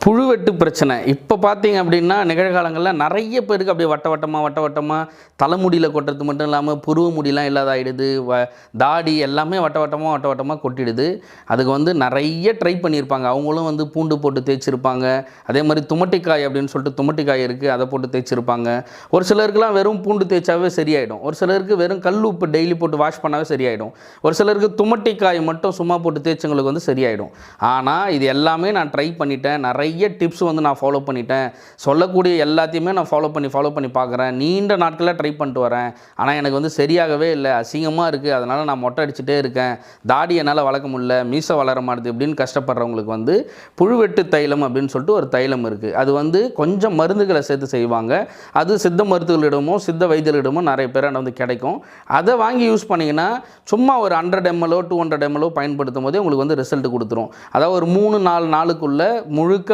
புழுவெட்டு பிரச்சனை இப்போ பார்த்தீங்க அப்படின்னா நிகழ்காலங்களில் நிறைய பேருக்கு அப்படியே வட்ட வட்டமாக தலைமுடியில் கொட்டுறது மட்டும் இல்லாமல் புருவ முடியெலாம் இல்லாதாகிடுது. தாடி எல்லாமே வட்ட வட்டமாக கொட்டிடுது. அதுக்கு வந்து நிறைய ட்ரை பண்ணியிருப்பாங்க. அவங்களும் வந்து பூண்டு போட்டு தேய்ச்சிருப்பாங்க. அதே மாதிரி துமட்டிக்காய் அப்படின்னு சொல்லிட்டு துமட்டிக்காய் இருக்குது, அதை போட்டு தேய்ச்சிருப்பாங்க. ஒரு சிலருக்குலாம் வெறும் பூண்டு தேய்ச்சாவே சரியாயிடும். ஒரு சிலருக்கு வெறும் கல் உப்பு டெய்லி போட்டு வாஷ் பண்ணாவே சரியாயிடும். ஒரு சிலருக்கு துமட்டிக்காய் மட்டும் சும்மா போட்டு தேய்ச்சவங்களுக்கு வந்து சரியாயிடும். ஆனால் இது எல்லாமே நான் ட்ரை பண்ணிட்டேன். நிறைய டிப்ஸ் வந்து நான் ஃபாலோ பண்ணிட்டேன். சொல்லக்கூடிய எல்லாத்தையுமே நான் ஃபாலோ பண்ணி பார்க்குறேன். நீண்ட நாட்களில் ட்ரை பண்ணிட்டு வரேன். ஆனால் எனக்கு வந்து சரியாகவே இல்லை. அசிங்கமாக இருக்குது. அதனால் நான் மொட்டை அடிச்சுட்டே இருக்கேன். தாடி என்னால் வளர்க்க முடியல, மீசை வளர மாட்டுது இப்படின்னு கஷ்டப்படுறவங்களுக்கு வந்து புழுவெட்டு தைலம் அப்படின்னு சொல்லிட்டு ஒரு தைலம் இருக்குது. அது வந்து கொஞ்சம் மருந்துகளை சேர்த்து செய்வாங்க. அது சித்த மருத்துவர்களிடமோ சித்த வைத்தியர்களிடமோ நிறைய பேர் வந்து கிடைக்கும். அதை வாங்கி யூஸ் பண்ணிங்கன்னா சும்மா ஒரு 100 ml 200 ml பயன்படுத்தும் போதே உங்களுக்கு வந்து ரிசல்ட் கொடுத்துரும். அதாவது ஒரு 3-4 நாளுக்குள்ளே முழுக்க